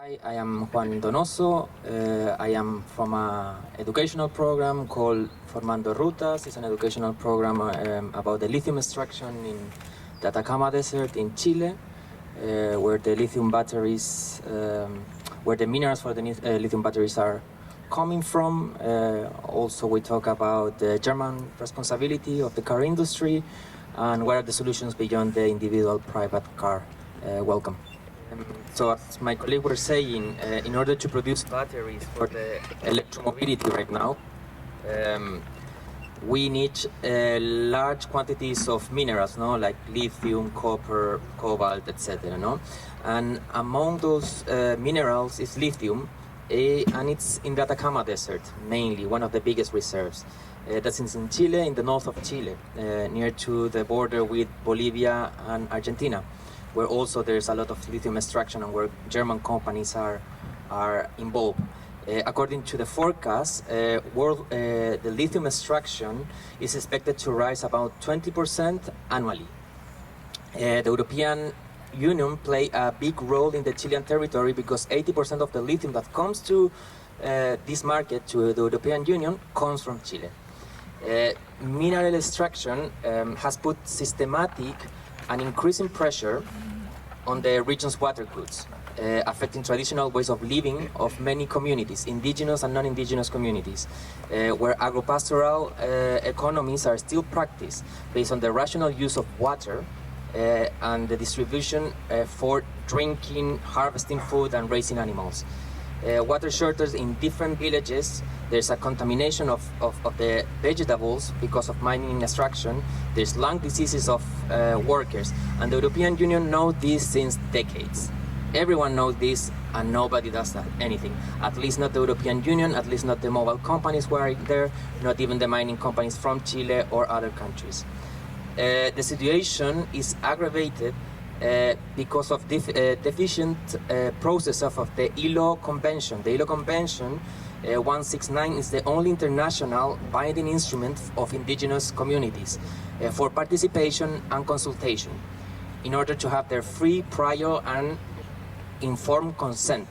Hi, I am Juan Donoso. I am from an educational program called Formando Rutas. It's an educational program about the lithium extraction in the Atacama Desert in Chile, where the lithium batteries, where the minerals for the lithium batteries are coming from. Also, we talk about the German responsibility of the car industry and what are the solutions beyond the individual private car. Welcome. So as my colleague was saying, in order to produce batteries for the electromobility right now, we need large quantities of minerals, no, like lithium, copper, cobalt, etc. No, and among those minerals is lithium, and it's in the Atacama Desert mainly, one of the biggest reserves. That's in Chile, in the north of Chile, near to the border with Bolivia and Argentina, where also there's a lot of lithium extraction and where German companies are involved. According to the forecast, the lithium extraction is expected to rise about 20% annually. The European Union play a big role in the Chilean territory because 80% of the lithium that comes to this market, to the European Union, comes from Chile. Mineral extraction has put systematic and increasing pressure on the region's water goods, affecting traditional ways of living of many communities, indigenous and non-indigenous communities, where agropastoral economies are still practiced based on the rational use of water and the distribution for drinking, harvesting food and raising animals. Water shortages in different villages. There's a contamination of the vegetables because of mining extraction. There's lung diseases of workers, and the European Union knows this since decades. Everyone knows this, and nobody does anything. At least not the European Union, at least not the mobile companies who are there, not even the mining companies from Chile or other countries. The situation is aggravated because of deficient process of the ILO Convention. The ILO Convention 169 is the only international binding instrument of indigenous communities for participation and consultation in order to have their free, prior and informed consent.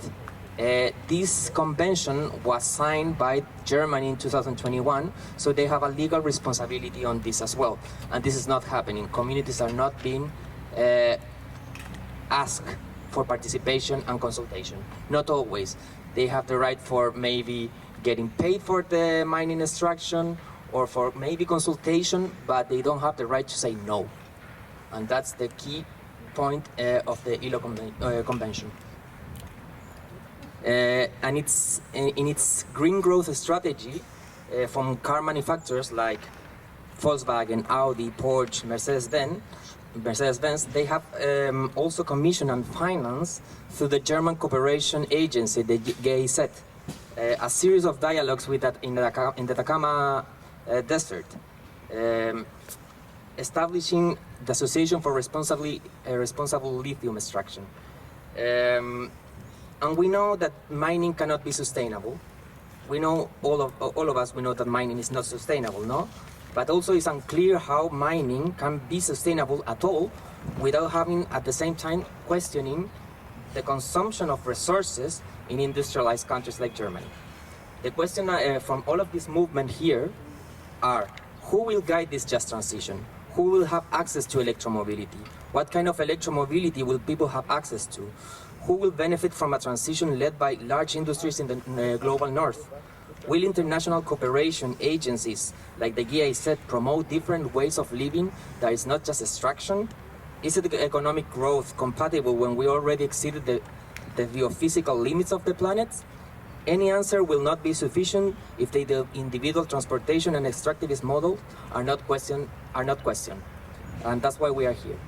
This convention was signed by Germany in 2021, so they have a legal responsibility on this as well. And this is not happening. Communities are not being ask for participation and consultation. Not always. They have the right for maybe getting paid for the mining extraction or for maybe consultation, but they don't have the right to say no. And that's the key point of the ILO Convention. And it's in its green growth strategy from car manufacturers like Volkswagen, Audi, Porsche, Mercedes-Benz, they have also commissioned and financed through the German cooperation agency, the GIZ, a series of dialogues with that in the Atacama Desert, establishing the Association for Responsible Lithium Extraction. And we know that mining cannot be sustainable. We know, all of us, we know that mining is not sustainable, no? But also it's unclear how mining can be sustainable at all without having at the same time questioning the consumption of resources in industrialized countries like Germany. The question from all of this movement here are, who will guide this just transition? Who will have access to electromobility? What kind of electromobility will people have access to? Who will benefit from a transition led by large industries in the global north? Will international cooperation agencies like the GIZ promote different ways of living that is not just extraction? Is it economic growth compatible when we already exceeded the geophysical limits of the planet? Any answer will not be sufficient if the individual transportation and extractivist models are not questioned, and that's why we are here.